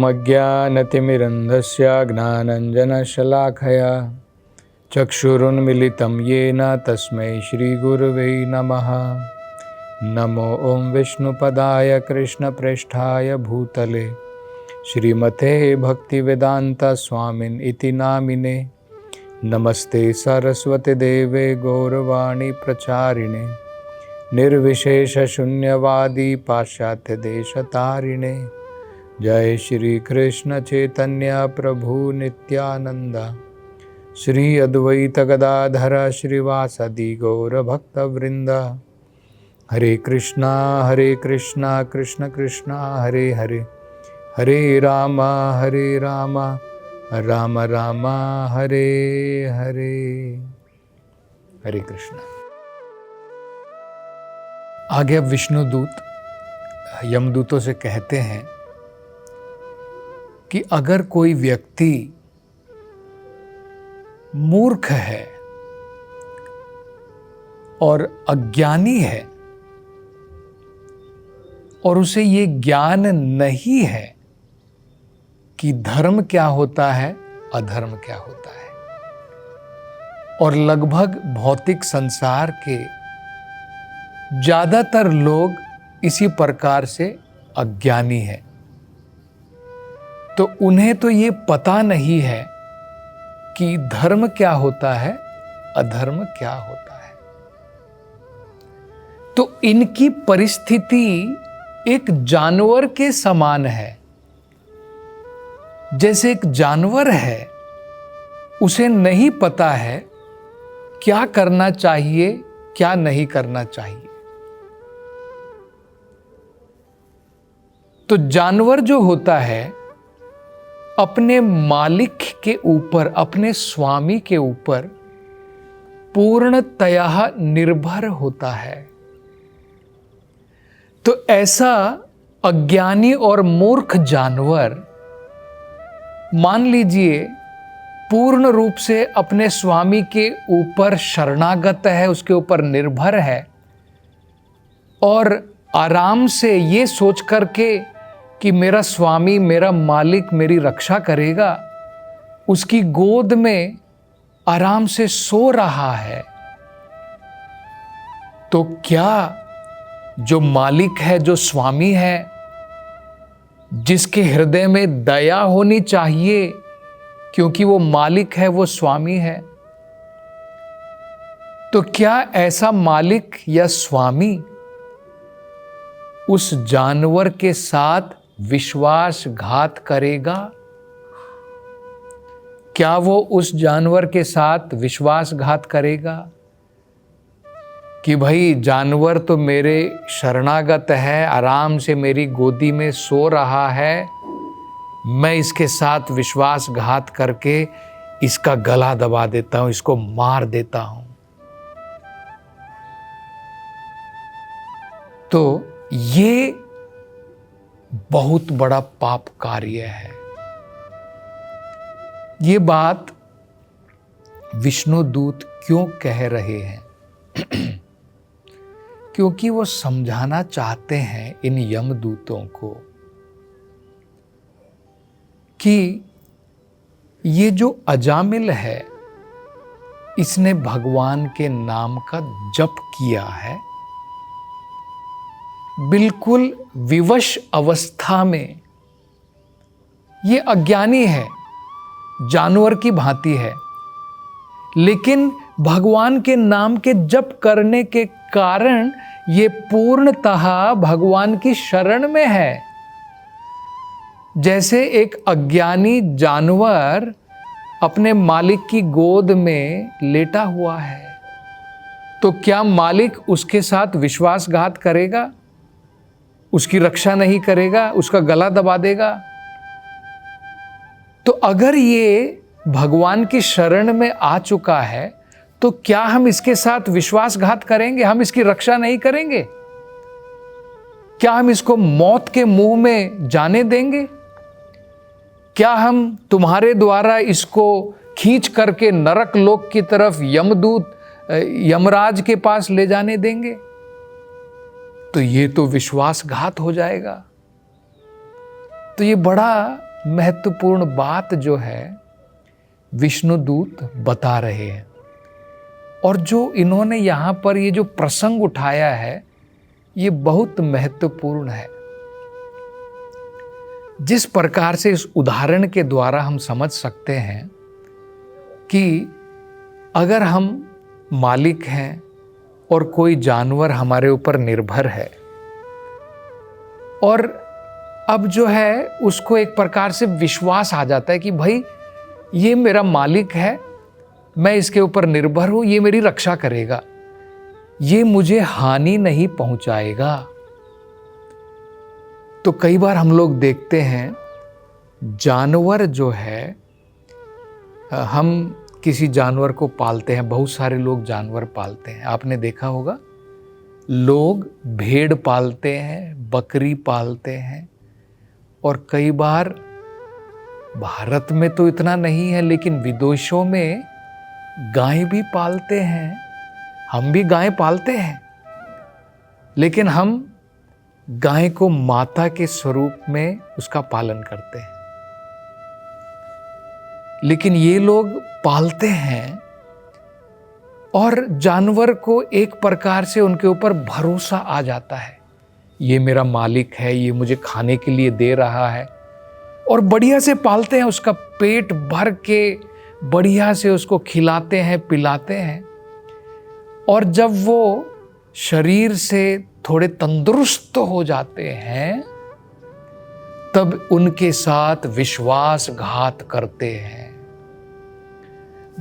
ओमज्ञानतिमिरन्धस्य ज्ञानञ्जनशलाखया चक्षुरुन्मिलितं येन तस्मै श्रीगुरवे नमः। नमो ॐ विष्णुपदाय कृष्णप्रेष्ठाय भूतले श्रीमते भक्तिवेदान्तस्वामिन् इति नामिने। नमस्ते सरस्वती देवे गौरवाणी प्रचारिणे निर्विशेषशून्यवादी पाश्चात्यदेशतारिणे। जय श्री कृष्ण चैतन्य प्रभु नित्यानंद श्री अद्वैत गदाधर श्रीवासदि गौरभक्तवृंद। हरे कृष्णा कृष्ण कृष्ण हरे हरे, हरे राम राम राम हरे हरे। हरे कृष्ण। आगे अब विष्णुदूत यमदूतों से कहते हैं कि अगर कोई व्यक्ति मूर्ख है और अज्ञानी है और उसे ये ज्ञान नहीं है कि धर्म क्या होता है, अधर्म क्या होता है, और लगभग भौतिक संसार के ज्यादातर लोग इसी प्रकार से अज्ञानी हैं, तो उन्हें तो ये पता नहीं है कि धर्म क्या होता है, अधर्म क्या होता है। तो इनकी परिस्थिति एक जानवर के समान है। जैसे एक जानवर है, उसे नहीं पता है क्या करना चाहिए, क्या नहीं करना चाहिए। तो जानवर जो होता है अपने मालिक के ऊपर, अपने स्वामी के ऊपर पूर्णतया निर्भर होता है। तो ऐसा अज्ञानी और मूर्ख जानवर, मान लीजिए, पूर्ण रूप से अपने स्वामी के ऊपर शरणागत है, उसके ऊपर निर्भर है, और आराम से ये सोच करके कि मेरा स्वामी, मेरा मालिक मेरी रक्षा करेगा, उसकी गोद में आराम से सो रहा है। तो क्या जो मालिक है, जो स्वामी है, जिसके हृदय में दया होनी चाहिए क्योंकि वो मालिक है, वो स्वामी है, तो क्या ऐसा मालिक या स्वामी उस जानवर के साथ विश्वासघात करेगा? क्या वो उस जानवर के साथ विश्वासघात करेगा कि भाई जानवर तो मेरे शरणागत है, आराम से मेरी गोदी में सो रहा है, मैं इसके साथ विश्वासघात करके इसका गला दबा देता हूं, इसको मार देता हूं। तो ये बहुत बड़ा पाप कार्य है। ये बात विष्णुदूत क्यों कह रहे हैं? क्योंकि वो समझाना चाहते हैं इन यमदूतों को कि ये जो अजामिल है, इसने भगवान के नाम का जप किया है, बिल्कुल विवश अवस्था में। ये अज्ञानी है, जानवर की भांति है, लेकिन भगवान के नाम के जप करने के कारण ये पूर्णतः भगवान की शरण में है। जैसे एक अज्ञानी जानवर अपने मालिक की गोद में लेटा हुआ है, तो क्या मालिक उसके साथ विश्वासघात करेगा? उसकी रक्षा नहीं करेगा? उसका गला दबा देगा? तो अगर ये भगवान की शरण में आ चुका है, तो क्या हम इसके साथ विश्वासघात करेंगे? हम इसकी रक्षा नहीं करेंगे? क्या हम इसको मौत के मुंह में जाने देंगे? क्या हम तुम्हारे द्वारा इसको खींच करके नरक लोक की तरफ यमराज के पास ले जाने देंगे? तो ये तो विश्वासघात हो जाएगा। तो ये बड़ा महत्वपूर्ण बात जो है विष्णुदूत बता रहे हैं। और जो इन्होंने यहाँ पर ये जो प्रसंग उठाया है ये बहुत महत्वपूर्ण है। जिस प्रकार से इस उदाहरण के द्वारा हम समझ सकते हैं कि अगर हम मालिक हैं और कोई जानवर हमारे ऊपर निर्भर है और अब जो है उसको एक प्रकार से विश्वास आ जाता है कि भाई ये मेरा मालिक है, मैं इसके ऊपर निर्भर हूं, ये मेरी रक्षा करेगा, ये मुझे हानि नहीं पहुंचाएगा। तो कई बार हम लोग देखते हैं जानवर जो है, हम किसी जानवर को पालते हैं, बहुत सारे लोग जानवर पालते हैं। आपने देखा होगा लोग भेड़ पालते हैं, बकरी पालते हैं, और कई बार भारत में तो इतना नहीं है लेकिन विदेशों में गाय भी पालते हैं। हम भी गाय पालते हैं, लेकिन हम गाय को माता के स्वरूप में उसका पालन करते हैं। लेकिन ये लोग पालते हैं और जानवर को एक प्रकार से उनके ऊपर भरोसा आ जाता है, ये मेरा मालिक है, ये मुझे खाने के लिए दे रहा है, और बढ़िया से पालते हैं, उसका पेट भर के बढ़िया से उसको खिलाते हैं, पिलाते हैं। और जब वो शरीर से थोड़े तंदुरुस्त हो जाते हैं तब उनके साथ विश्वासघात करते हैं।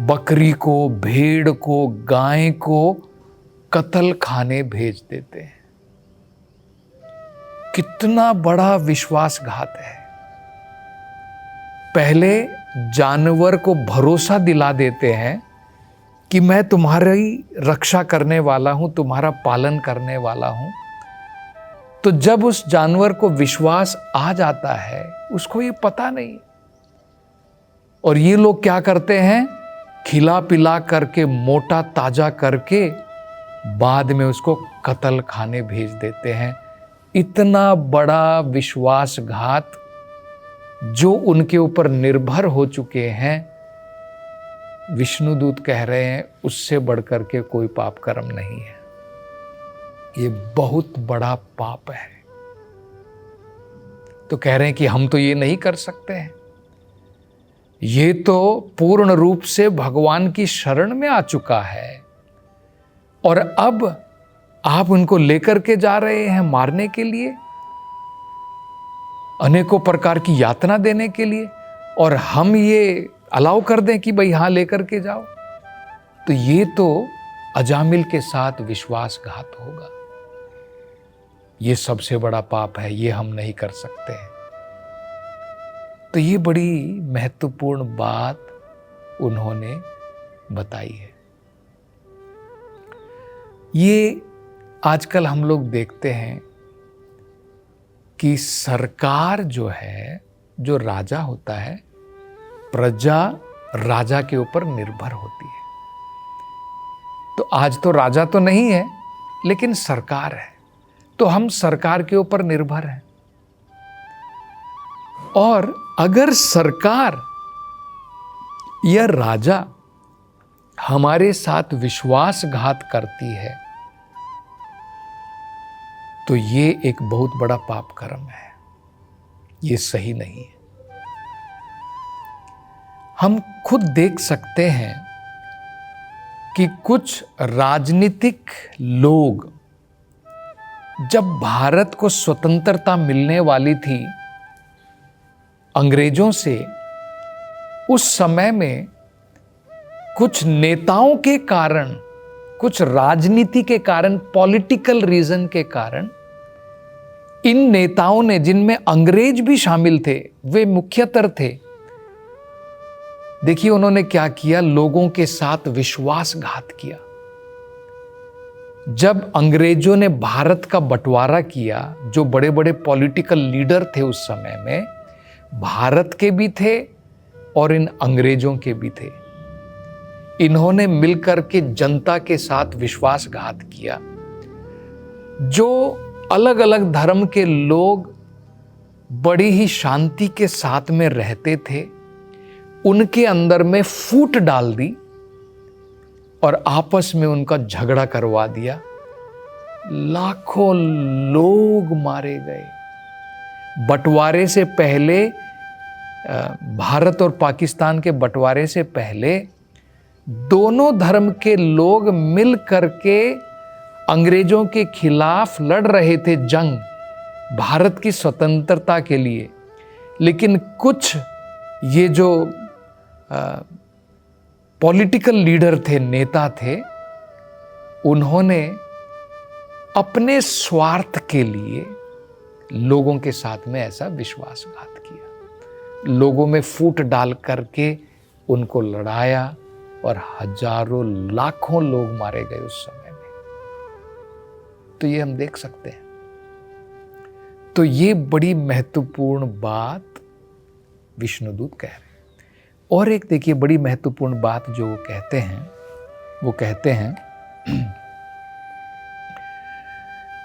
बकरी को, भेड़ को, गाय को कत्ल खाने भेज देते हैं। कितना बड़ा विश्वासघात है। पहले जानवर को भरोसा दिला देते हैं कि मैं तुम्हारी रक्षा करने वाला हूं, तुम्हारा पालन करने वाला हूं। तो जब उस जानवर को विश्वास आ जाता है, उसको ये पता नहीं, और ये लोग क्या करते हैं, खिला पिला करके, मोटा ताजा करके बाद में उसको कत्ल खाने भेज देते हैं। इतना बड़ा विश्वासघात जो उनके ऊपर निर्भर हो चुके हैं, विष्णुदूत कह रहे हैं उससे बढ़कर के कोई पाप कर्म नहीं है। ये बहुत बड़ा पाप है। तो कह रहे हैं कि हम तो ये नहीं कर सकते हैं, ये तो पूर्ण रूप से भगवान की शरण में आ चुका है, और अब आप उनको लेकर के जा रहे हैं मारने के लिए, अनेकों प्रकार की यातना देने के लिए, और हम ये अलाउ कर दें कि भाई हाँ लेकर के जाओ। तो ये तो अजामिल के साथ विश्वासघात होगा। ये सबसे बड़ा पाप है, ये हम नहीं कर सकते हैं। तो ये बड़ी महत्वपूर्ण बात उन्होंने बताई है। ये आजकल हम लोग देखते हैं कि सरकार जो है, जो राजा होता है, प्रजा राजा के ऊपर निर्भर होती है। तो आज तो राजा तो नहीं है लेकिन सरकार है, तो हम सरकार के ऊपर निर्भर हैं। और अगर सरकार या राजा हमारे साथ विश्वासघात करती है तो ये एक बहुत बड़ा पाप कर्म है, ये सही नहीं है। हम खुद देख सकते हैं कि कुछ राजनीतिक लोग, जब भारत को स्वतंत्रता मिलने वाली थी अंग्रेजों से, उस समय में कुछ नेताओं के कारण, कुछ राजनीति के कारण, पॉलिटिकल रीजन के कारण, इन नेताओं ने, जिनमें अंग्रेज भी शामिल थे, वे मुख्यतर थे, देखिए उन्होंने क्या किया, लोगों के साथ विश्वासघात किया। जब अंग्रेजों ने भारत का बंटवारा किया, जो बड़े बड़े पॉलिटिकल लीडर थे उस समय में, भारत के भी थे और इन अंग्रेजों के भी थे, इन्होंने मिलकर के जनता के साथ विश्वासघात किया। जो अलग अलग धर्म के लोग बड़ी ही शांति के साथ में रहते थे, उनके अंदर में फूट डाल दी और आपस में उनका झगड़ा करवा दिया। लाखों लोग मारे गए। बंटवारे से पहले, भारत और पाकिस्तान के बंटवारे से पहले दोनों धर्म के लोग मिल करके अंग्रेजों के खिलाफ लड़ रहे थे जंग, भारत की स्वतंत्रता के लिए। लेकिन कुछ ये जो पॉलिटिकल लीडर थे, नेता थे, उन्होंने अपने स्वार्थ के लिए लोगों के साथ में ऐसा विश्वासघात किया, लोगों में फूट डाल करके उनको लड़ाया और हजारों लाखों लोग मारे गए उस समय में। तो ये हम देख सकते हैं। तो ये बड़ी महत्वपूर्ण बात विष्णुदूत कह रहे हैं। और एक देखिए बड़ी महत्वपूर्ण बात जो वो कहते हैं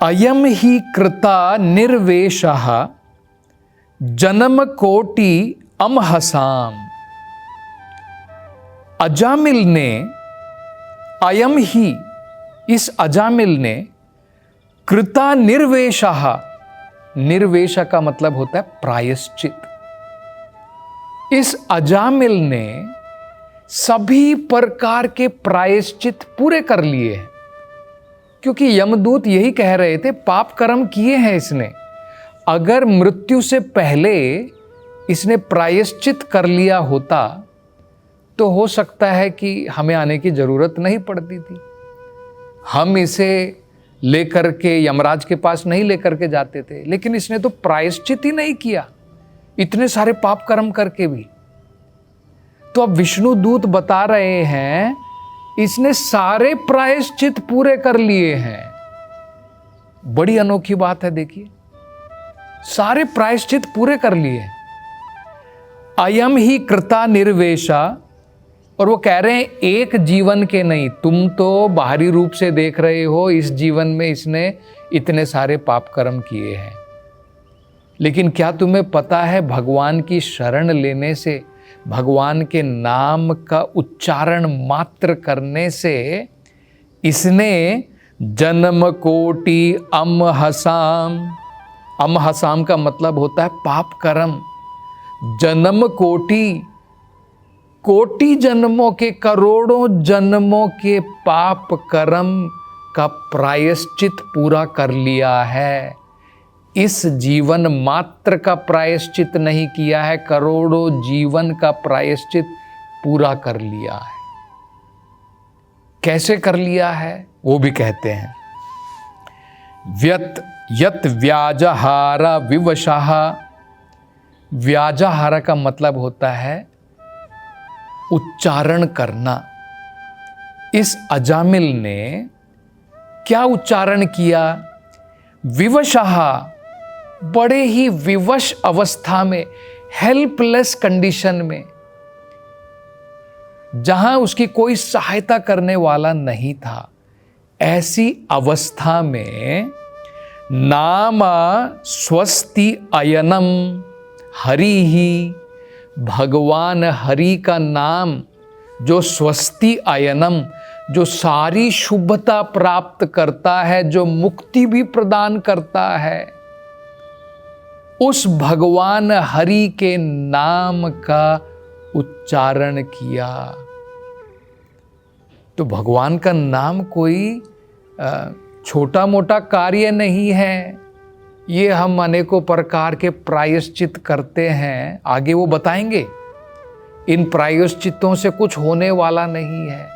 अयम ही कृता निर्वेशः जन्म कोटि अमहसाम। अजामिल ने, अयम ही, इस अजामिल ने, कृता निर्वेशः, निर्वेश का मतलब होता है प्रायश्चित। इस अजामिल ने सभी प्रकार के प्रायश्चित पूरे कर लिए हैं, क्योंकि यमदूत यही कह रहे थे पाप कर्म किए हैं इसने। अगर मृत्यु से पहले इसने प्रायश्चित कर लिया होता तो हो सकता है कि हमें आने की जरूरत नहीं पड़ती थी, हम इसे लेकर के यमराज के पास नहीं लेकर के जाते थे। लेकिन इसने तो प्रायश्चित ही नहीं किया, इतने सारे पाप कर्म करके भी। तो अब विष्णु दूत बता रहे हैं इसने सारे प्रायश्चित पूरे कर लिए हैं। बड़ी अनोखी बात है, देखिए, सारे प्रायश्चित पूरे कर लिए। अयम ही कृता निर्वेशा, और वो कह रहे हैं एक जीवन के नहीं, तुम तो बाहरी रूप से देख रहे हो इस जीवन में इसने इतने सारे पाप कर्म किए हैं, लेकिन क्या तुम्हें पता है भगवान की शरण लेने से, भगवान के नाम का उच्चारण मात्र करने से इसने जन्म कोटि अमहसाम, अमहसाम का मतलब होता है पाप कर्म, जन्म कोटि, कोटि जन्मों के, करोड़ों जन्मों के पाप कर्म का प्रायश्चित पूरा कर लिया है। इस जीवन मात्र का प्रायश्चित नहीं किया है, करोड़ों जीवन का प्रायश्चित पूरा कर लिया है। कैसे कर लिया है वो भी कहते हैं। यत व्याजहारा विवशः, व्याजहारा का मतलब होता है उच्चारण करना। इस अजामिल ने क्या उच्चारण किया? विवशः, बड़े ही विवश अवस्था में, हेल्पलेस कंडीशन में, जहां उसकी कोई सहायता करने वाला नहीं था, ऐसी अवस्था में नाम स्वस्ति अयनम हरि ही, भगवान हरि का नाम जो स्वस्ति अयनम, जो सारी शुभता प्राप्त करता है, जो मुक्ति भी प्रदान करता है, उस भगवान हरि के नाम का उच्चारण किया। तो भगवान का नाम कोई छोटा मोटा कार्य नहीं है। ये हम अनेकों प्रकार के प्रायश्चित करते हैं, आगे वो बताएंगे। इन प्रायश्चितों से कुछ होने वाला नहीं है।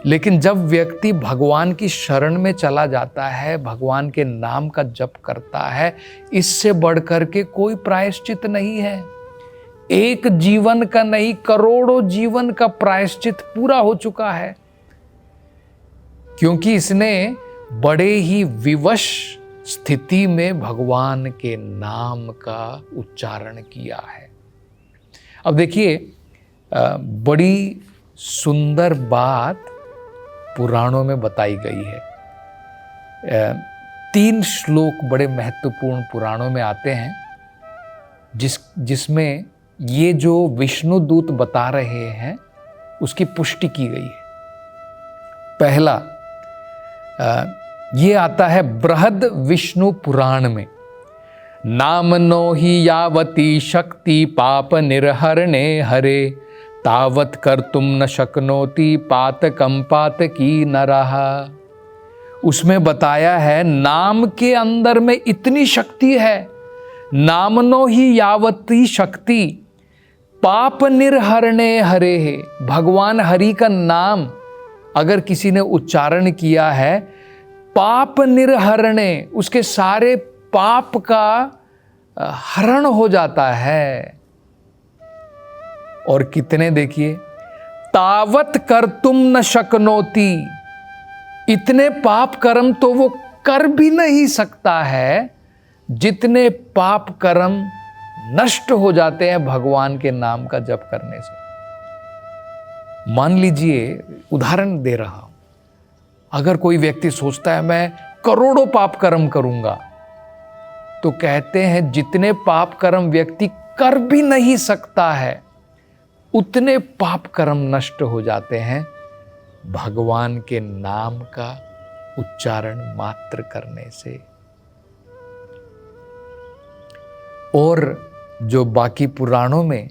लेकिन जब व्यक्ति भगवान की शरण में चला जाता है, भगवान के नाम का जप करता है, इससे बढ़कर के कोई प्रायश्चित नहीं है। एक जीवन का नहीं, करोड़ों जीवन का प्रायश्चित पूरा हो चुका है, क्योंकि इसने बड़े ही विवश स्थिति में भगवान के नाम का उच्चारण किया है। अब देखिए, बड़ी सुंदर बात पुराणों में बताई गई है। 3 श्लोक बड़े महत्वपूर्ण पुराणों में आते हैं। जिसमें ये जो विष्णु दूत बता रहे हैं उसकी पुष्टि की गई है। पहला ये आता है बृहद विष्णु पुराण में, नाम नो ही यावती शक्ति पाप निर्हरणे हरे, तावत कर तुम न शक्नोति पातकम पातकी नरः। उसमें बताया है नाम के अंदर में इतनी शक्ति है, नामनो ही यावती शक्ति पाप निर्हरणे हरे है। भगवान हरि का नाम अगर किसी ने उच्चारण किया है, पाप निर्हरणे, उसके सारे पाप का हरण हो जाता है। और कितने देखिए, तावत कर तुम न शक्नोति, इतने पाप कर्म तो वो कर भी नहीं सकता है जितने पाप कर्म नष्ट हो जाते हैं भगवान के नाम का जप करने से। मान लीजिए, उदाहरण दे रहा हूं, अगर कोई व्यक्ति सोचता है मैं करोड़ों पाप कर्म करूंगा, तो कहते हैं जितने पाप कर्म व्यक्ति कर भी नहीं सकता है उतने पाप कर्म नष्ट हो जाते हैं भगवान के नाम का उच्चारण मात्र करने से। और जो बाकी पुराणों में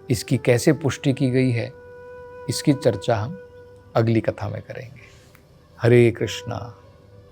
इसकी कैसे पुष्टि की गई है, इसकी चर्चा हम अगली कथा में करेंगे। हरे कृष्णा।